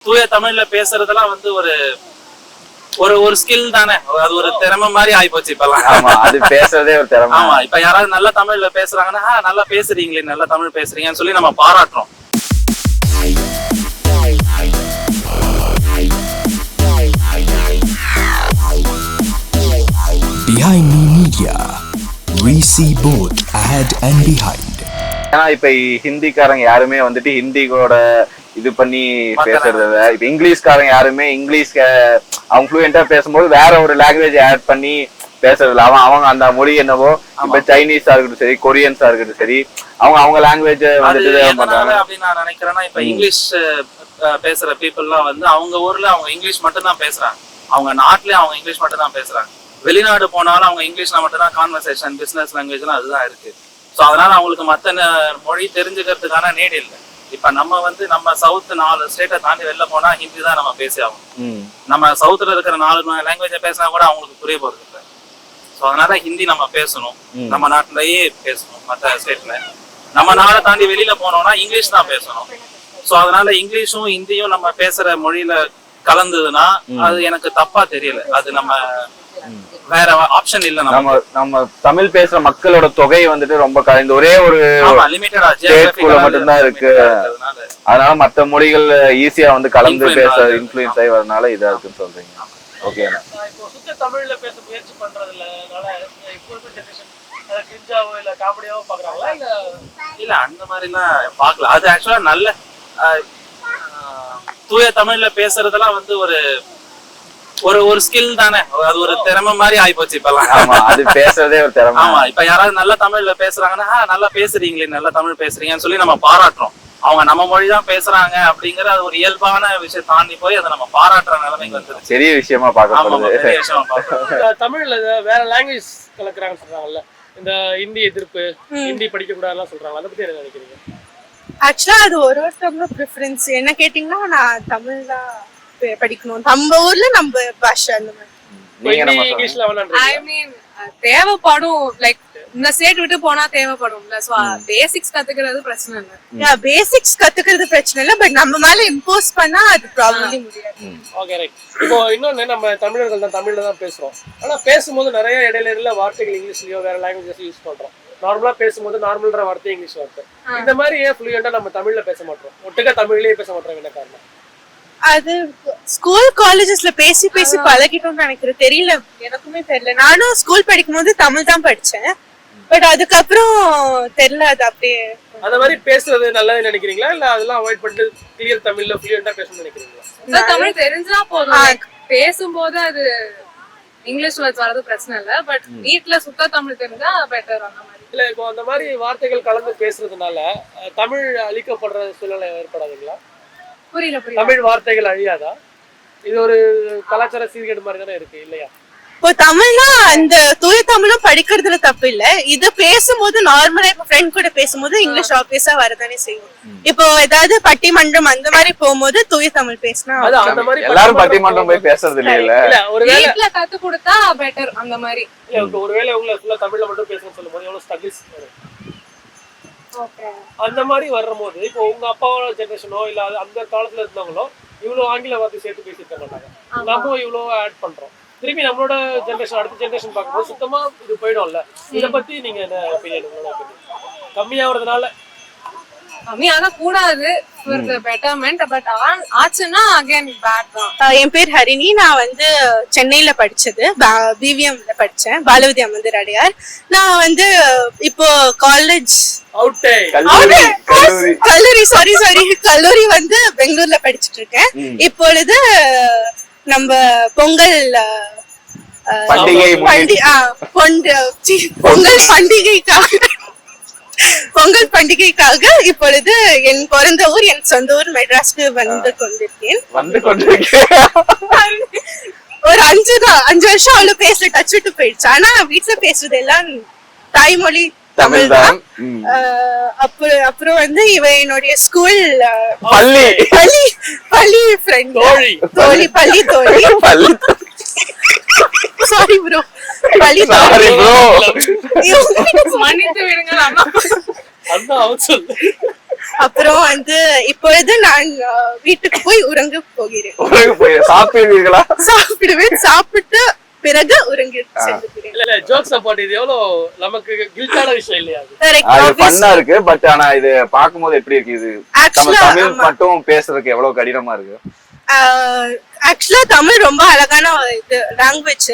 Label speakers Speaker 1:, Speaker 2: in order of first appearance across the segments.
Speaker 1: தூய தமிழ்ல பேசுறதெல்லாம் வந்து ஒரு ஒரு ஒரு ஸ்கில் தானே, அது ஒரு திறமை மாதிரி ஆயிப்போச்சு இப்பெல்லாம்.
Speaker 2: ஆமா, அது பேசுறதே ஒரு திறமை.
Speaker 1: ஆமா, இப்ப யாராவது நல்ல தமிழ்ல பேசுறாங்கன்னா நல்லா பேசுறீங்களே, நல்ல தமிழ் பேசுறீங்கன்னு சொல்லி நம்ம பாராட்டுறோம்.
Speaker 3: Behind Me Media, we see both ahead and behind.
Speaker 2: ஏன்னா இப்ப ஹிந்திக்காரங்க யாருமே வந்துட்டு ஹிந்தியோட இது பண்ணி பேசுறது இல்ல. இப்ப இங்கிலீஷ்காரங்க யாருமே இங்கிலீஷ் அவங்க ஃப்ளூயண்டா பேசும்போது வேற ஒரு லாங்குவேஜ் ஆட் பண்ணி பேசுறது இல்ல. அவங்க அந்த மொழி என்னவோ, இப்ப சைனீஸா இருக்கட்டும் சரி, கொரியன்ஸா இருக்கட்டும் சரி, அவங்க லாங்குவேஜ் வந்துட்டு
Speaker 1: அப்படின்னு நான் நினைக்கிறேன்னா, இப்ப இங்கிலீஷ் பேசுற பீப்புள்லாம் வந்து அவங்க ஊர்ல அவங்க இங்கிலீஷ் மட்டும் தான் பேசுறாங்க, அவங்க நாட்டுல அவங்க இங்கிலீஷ் மட்டும் தான் பேசுறாங்க. வெளிநாடு போனாலும் அவங்க இங்கிலீஷ்ல மட்டும் தான் கான்வர்சேஷன், பிசினஸ் லாங்குவேஜ்லாம் அதுதான் இருக்கு. ஸோ அதனால அவங்களுக்கு மற்ற மொழி தெரிஞ்சுக்கிறதுக்கான நீட் இல்லை. இப்ப நம்ம வந்து நம்ம சவுத் 4 ஸ்டேட்டை தாண்டி வெளில போனா ஹிந்தி தான் நம்ம பேசி ஆகும். நம்ம சவுத்துல இருக்கிற 4 லாங்குவேஜை பேசினா கூட அவங்களுக்கு புரிய போறது இல்லை. ஸோ அதனால ஹிந்தி நம்ம பேசணும், நம்ம நாட்டிலேயே பேசணும். மற்ற ஸ்டேட்ல நம்ம நாடை தாண்டி வெளியில போனோம்னா இங்கிலீஷ் தான் பேசணும். ஸோ அதனால இங்கிலீஷும் ஹிந்தியும் நம்ம பேசுற மொழியில கலந்ததுன்னா அது எனக்கு தப்பா தெரியல. அது நம்ம வேற ஆப்ஷன் இல்ல.
Speaker 2: நம்ம தமிழ் பேசுற மக்களோட தொகை வந்துட்டு ரொம்ப இந்த ஒரே ஒரு லிமிட்டடா மட்டும்தான் இருக்கு. அதனால மத்த மொழிகள் ஈஸியா வந்து கலந்து பேச இன்ஃப்ளூயன்ஸ் ஆகி வரனால இதா இருக்குன்னு சொல்றீங்க. ஓகே,
Speaker 4: இப்போ சுத்த தமிழ்ல பேச முயற்சி பண்றதுனால இப்போ ஜெனரேஷன் அத கிரிஞ்சாவோ இல்ல காமெடியாவோ பாக்குறாங்களா
Speaker 1: இல்ல அந்த மாதிரி எல்லாம் பாக்கல. அது ஆக்சுவலா நல்ல தூய தமிழ்ல பேசுறதெல்லாம் வந்து ஒரு ஒரு ஒரு ஸ்கில் தானே, அது ஒரு திறமை மாதிரி ஆயிப்போச்சு இப்பெல்லாம்.
Speaker 2: ஆமா, அது பேசுறதே ஒரு திறமை.
Speaker 1: ஆமா, இப்ப யாராவது நல்ல தமிழ்ல பேசுறாங்கன்னா நல்லா பேசுறீங்களே, நல்ல தமிழ் பேசுறீங்கன்னு சொல்லி நம்ம பாராட்டுறோம். அவங்க நம்ம மொழிதான் பேசுறாங்க அப்படிங்கிற அது ஒரு இயல்பான விஷயம் தாண்டி போய் அதை நம்ம பாராட்டுற நிலைமைக்கு வந்துருச்சு.
Speaker 2: பெரிய விஷயமா
Speaker 4: பாக்கப்படுது. தமிழ்ல வேற லாங்குவேஜ் கலக்குறாங்கன்னு சொல்றாங்கல்ல, இந்த ஹிந்தி எதிர்ப்பு, ஹிந்தி படிக்க கூடாதுலாம் சொல்றாங்க, அதை பத்தி என்ன நினைக்கிறீங்க?
Speaker 5: ஆக்சுவலா அது ஒருத்தவங்களோட ப்ரிஃபரன்ஸ். என்ன கேட்டீங்கன்னா நான் தமிழ் தான் படிக்கணும், நம்ம ஊர்ல நம்ம பாஷை அந்த மாதிரி.
Speaker 4: இங்கிலீஷ்ல
Speaker 6: ஐ மீன் தேவைப்படும், லைக் இந்த ஸ்டேட் விட்டு போனா தேவைப்படும்ல. சோ பேசிக்ஸ் கத்துக்கிறது பிரச்சனை இல்ல.
Speaker 5: பேசிக்ஸ் கத்துக்கிறது பிரச்சனை இல்ல, பட் நம்ம மேல இம்போஸ் பண்ணா அது ப்ராப்ளம் முடியாது.
Speaker 4: Okay, right. இப்போ இன்னொன்னு, நம்ம தமிழர்கள் தான் தமிழ்ல தான் பேசுறோம். ஆனா பேசும்போது நிறைய இடையில வார்த்தைகள் இங்கிலீஷ்லயோ வேற லாங்குவேஜஸ் யூஸ் பண்றோம். நார்மலா பேசும்போது நார்மல்ன்ற வார்த்தை இங்கிலீஷ் வார்த்தை. இந்த மாதிரி ஏன் ஃப்ளூயண்டா நம்ம தமிழ்ல பேச மாட்டோம், ஒட்டுக்கா தமிழ்லயே பேச மாட்டோம், என்ன காரணம்?
Speaker 5: அது ஸ்கூல் காலேஜஸ்ல பேசி பேசி பழகிட்டோம்னு நினைக்கிறேன், தெரியல, எனக்குமே தெரியல. நானும் ஸ்கூல் படிக்கும் போது தமிழ் தான் படிச்சேன், பட் அதுக்கப்புறம் தெரியல. அது அப்படியே
Speaker 4: அந்த மாதிரி பேசுறது நல்லதுன்னு நினைக்கிறீங்களா, இல்ல அதெல்லாம் அவாய்ட் பண்ணிட்டு கிளியர் தமிழ்ல ஃப்ளூயண்டா பேசணும்னு நினைக்கிறீங்களா?
Speaker 6: தமிழ் தெரிஞ்சா போதும், பேசும்போது அது இங்கிலீஷ் வேர்ட்ஸ் வரது பிரச்சனை இல்ல, பட் வீட்ல சுத்த தமிழ் தெரிஞ்சா பெட்டர். அந்த மாதிரி
Speaker 4: இல்ல, இப்போ அந்த மாதிரி வார்த்தைகள் கலந்து பேசுறதுனால தமிழ் அழிக்கப்படுற சூழ்நிலை ஏற்படாதுங்களா?
Speaker 6: புரியல.
Speaker 4: தமிழ் வார்த்தைகள் அழியாதா? இது ஒரு கலாச்சார சீர்கேடு மாதிரி தானே இருக்கு, இல்லையா?
Speaker 5: இப்போ தமிழ்னா அந்த தூய தமிழும் படிக்கிறதுல தப்பு இல்ல. இது பேசும்போது நார்மலா இப்ப ஃப்ரெண்ட் கூட பேசும்போது இங்கிலீஷ் ஆப்வியஸா வரதானே செய்யும். இப்போ ஏதாவது பட்டிமன்றம் அந்த மாதிரி போகும்போது தூய தமிழ் பேசினா
Speaker 2: எல்லாரும் பட்டிமன்றம் போய் பேசுறது இல்ல.
Speaker 6: வீட்ல கத்து கொடுத்தா பெட்டர். அந்த மாதிரி
Speaker 4: ஒருவேளை உங்களை ஃபுல்லா தமிழ்ல மட்டும் பேசணும்னு சொல்லும்போது எவ்வளவு ஸ்ட்ரகிள்ஸ் அந்த மாதிரி வரும்போது, இப்போ உங்க அப்பாவோட ஜெனரேஷனோ இல்ல அந்த காலத்துல இருந்தவங்களோ இவ்வளவு ஆங்கில வார்த்தை சேர்த்து பேசிட்டு மாட்டாங்க. நம்ம இவ்வளவு ஆட் பண்றோம். திரும்பி நம்மளோட ஜெனரேஷன் அடுத்த ஜெனரேஷன் பார்க்கும்போது சுத்தமா இது போயிடும்ல. இதை பத்தி நீங்க என்ன ஒப்பீனியன்? உங்களோட ஒப்பீனியன் கம்மியாகிறதுனால
Speaker 6: கம்மியாக கூடாது ஃபார் தி பெட்டர்மென்ட், பட் ஆச்சுன்னா அகைன் பேட் தான்.
Speaker 5: என் பேர் ஹரிணி. நான் வந்து சென்னையில படிச்சது, பிவிஎம்ல படிச்சேன், பாலவதி அமர்ந்தர் அடையார். நான் வந்து இப்போ காலேஜ் கல்லூரி வந்து பெங்களூர்ல படிச்சுட்டு இருக்கேன். இப்பொழுது நம்ம பொங்கல் பண்டிகைக்காக இப்பொழுது என் பிறந்த ஊர், என் சொந்த ஊர் மெட்ராஸ்க்கு வந்து கொண்டிருக்கேன். ஒரு 5 வருஷம் அவ்வளவு பேசல, டச் விட்டு போயிடுச்சு. ஆனா வீட்டுல பேசுறது எல்லாம் தாய்மொழி தமிழ் தான். அப்புறம் வந்து இவ என்னுடைய ஸ்கூல் பள்ளி ஃப்ரெண்ட், பள்ளி தோழி. சாரி ப்ரோ, பள்ளி தோழி,
Speaker 6: மன்னித்து விடுங்க.
Speaker 5: அப்புறம் வந்து இப்பொழுது நான் வீட்டுக்கு போய் உறங்க போகிறேன்.
Speaker 2: உறங்க போய் சாப்பிடுவீர்களா?
Speaker 5: சாப்பிடுவேன், சாப்பிட்டு பிறகு உறங்கி செல்கிறேன்.
Speaker 4: இல்ல ஜோக்ஸ் அப்பாட் இது எவ்வளவு நமக்கு கில்ட்டான விஷயம் இல்லையா அது?
Speaker 5: Correct,
Speaker 2: அது
Speaker 5: obviously.
Speaker 2: ஃபன்னா இருக்கு. பட் ஆனா இது பாக்கும்போது எப்படி இருக்கு? இது நம்ம
Speaker 5: Actually,
Speaker 2: தமிழ்
Speaker 5: ஆமா.
Speaker 2: மட்டும் பேசுறதுக்கு எவ்வளவு கடினமா இருக்கு?
Speaker 5: ஆக்சுவலா தமிழ் ரொம்ப அழகான இது லாங்குவேஜ்.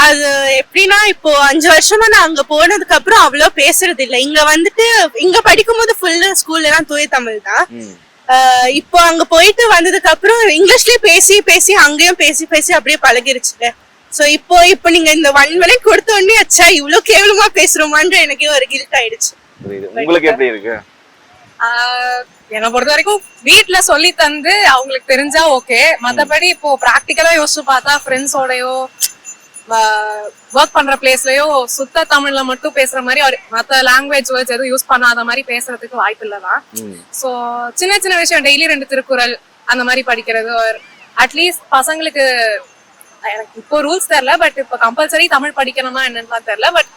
Speaker 5: அது எப்படின்னா இப்போ 5 வருஷமா நான் அங்க போனதுக்கு அப்புறம் அவ்வளவு பேசுறது இல்ல. இங்க வந்துட்டு இங்க படிக்கும் போது ஃபுல் ஸ்கூல்ல எல்லாம் தூய தமிழ் தான். இப்போ அங்க போயிட்டு வந்ததுக்கு அப்புறம் இங்கிலீஷ்லயே பேசி பேசி அங்கேயும் பேசி பேசி அப்படியே பழகிருச்சுல. சோ இப்போ நீங்க இந்த 1 minute கொடுத்த உடனே அச்சா இவ்வளவு கேவலமா பேசுறோமான்ற எனக்கே ஒரு கில்ட் ஆயிடுச்சு.
Speaker 2: புரியுது. உங்களுக்கு எப்படி இருக்கு?
Speaker 6: என்னை பொறுத்த வரைக்கும் வீட்ல சொல்லி தந்து அவங்களுக்கு தெரிஞ்சா ஓகே. மத்தபடி இப்போ பிராக்டிக்கலா யோசிச்சு பார்த்தா ஃப்ரெண்ட்ஸோடயோ ஒர்க் பண்ற பிளேஸ்லயோ சுத்த தமிழ்ல மட்டும் பேசுற மாதிரி மத்த லாங்குவேஜ் வேர்ட்ஸ் எதுவும் யூஸ் பண்ணாத மாதிரி பேசுறதுக்கு வாய்ப்பு இல்லதான். சோ சின்ன சின்ன விஷயம் டெய்லி 2 திருக்குறள் அந்த மாதிரி படிக்கிறது, அட்லீஸ்ட் பசங்களுக்கு எனக்கு இப்போ ரூல்ஸ் தெரியல, பட் இப்போ கம்பல்சரி தமிழ் படிக்கணுமா என்னன்னு தெரியல. பட்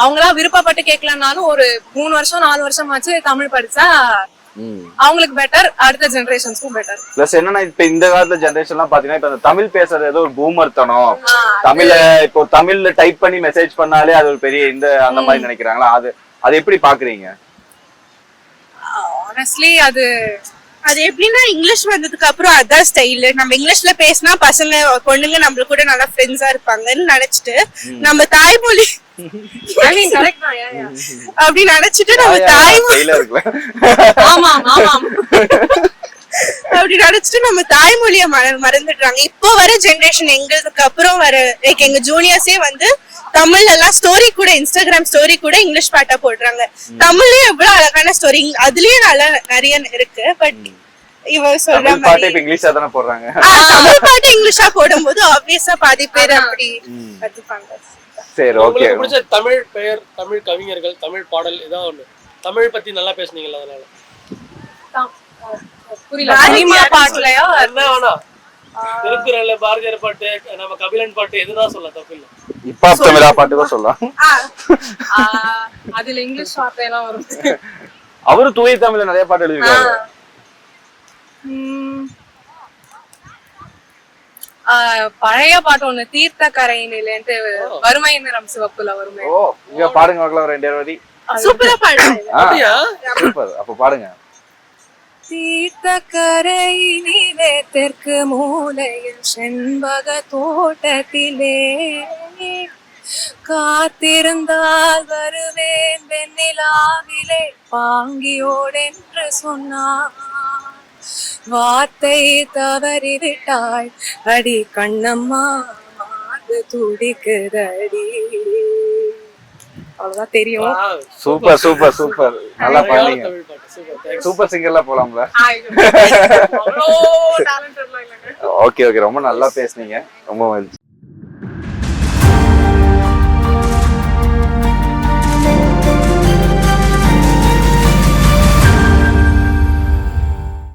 Speaker 6: அவங்களா விருப்பப்பட்டு கேட்கலனாலும் ஒரு 3 வருஷம் 4 வருஷமாச்சு தமிழ் படிச்சா அவங்களுக்கு பெட்டர், அடுத்த ஜெனரேஷன்ஸ்க்கும் பெட்டர்.
Speaker 2: பிளஸ் என்னன்னா இப்ப இந்த காலத்துல ஜெனரேஷன்லாம் பாத்தீங்கன்னா இப்ப அந்த தமிழ் பேசுறது ஏதோ ஒரு பூமர்த்தனம், தமிழ்ல இப்போ தமிழ்ல டைப் பண்ணி மெசேஜ் பண்ணாலே அது ஒரு பெரிய இந்த அந்த மாதிரி நினைக்கிறாங்களா? அது எப்படி பாக்குறீங்க?
Speaker 6: ஆனஸ்ட்லி அது
Speaker 5: எப்படின்னா இங்கிலீஷ் வந்ததுக்கு அப்புறம் அதான் ஸ்டைல். நம்ம இங்கிலீஷ்ல பேசினா பசங்க பொண்ணுங்க நம்மள கூட நல்லா ஃப்ரெண்ட்ஸா இருப்பாங்கன்னு நினைச்சிட்டு நம்ம தாய்மொழி
Speaker 6: கரெக்ட் தான்.
Speaker 5: அப்படி நினைச்சிட்டு நம்ம தாய்மொழி அப்படி நினைச்சிட்டு நம்ம தாய்மொழிய மறந்துடுறாங்க. இப்போ வர ஜெனரேஷன் எங்களுக்கு அப்புறம் வர லைக் எங்க ஜூனியர்ஸே வந்து தமிழ்ல எல்லாம் ஸ்டோரி கூட இன்ஸ்டாகிராம் ஸ்டோரி கூட இங்கிலீஷ் பாட்டா போடுறாங்க. தமிழ்லயும் எவ்வளவு அழகான ஸ்டோரி அதுலயும் நல்லா நிறைய இருக்கு. பட் இவ சொல்ற மாதிரி
Speaker 2: இங்கிலீஷா தானே போடுறாங்க.
Speaker 5: தமிழ் பாட்டு இங்கிலீஷா போடும்போது ஆப்வியஸா பாதி பேர் அப்படி கத்துப்பாங்க.
Speaker 2: சரி, ஓகே.
Speaker 4: உங்களுக்கு பிடிச்ச தமிழ் பெயர், தமிழ் கவிஞர்கள், தமிழ் பாடல் ஏதாவது ஒண்ணு தமிழ் பத்தி நல்லா பேசுனீங்களா? அதனால
Speaker 6: புரியல. சினிமா பாட்டுலயா
Speaker 4: என்ன வேணா திருக்குறள், பாரதியார் பாட்டு, நம்ம கபிலன் பாட்டு எதுதான் சொல்ல தப்பு இல்ல.
Speaker 2: இப்ப தமிழா பாட்டு கூட சொல்லலாம்.
Speaker 6: அதுல இங்கிலீஷ் வார்த்தை எல்லாம் வரும்.
Speaker 2: அவரு தூய தமிழ்ல நிறைய பாட்டு எழுதிருக்காரு.
Speaker 6: பழைய பாட்டு ஒண்ணு தீர்த்த கரையினிலேன்ட்டு வறுமை நிறம் சிவப்புல வருமே.
Speaker 2: ஓ, இங்க பாடுங்க பார்க்கலாம் 2 வரி.
Speaker 5: சூப்பரா பாடுங்க.
Speaker 2: சூப்பர். அப்ப பாடுங்க.
Speaker 6: தீர்த்த கரையினிலே தெற்கு மூலையில் செண்பக தோட்டத்திலே காத்திருந்தால் வருவேன் வெண்ணிலாவிலே பாங்கியோடென்று சொன்னார். வார்த்தை தவறிவிட்டாய் அடி கண்ணம்மா மாது துடிக்குதடி. அவ்வளவுதான் தெரியும்.
Speaker 2: Super super super. நல்லா பாடுங்க. சூப்பர் சிங்கர்ல போலாம்ல. ஓகே ஓகே, ரொம்ப நல்லா பேசுனீங்க. ரொம்ப மகிழ்ச்சி.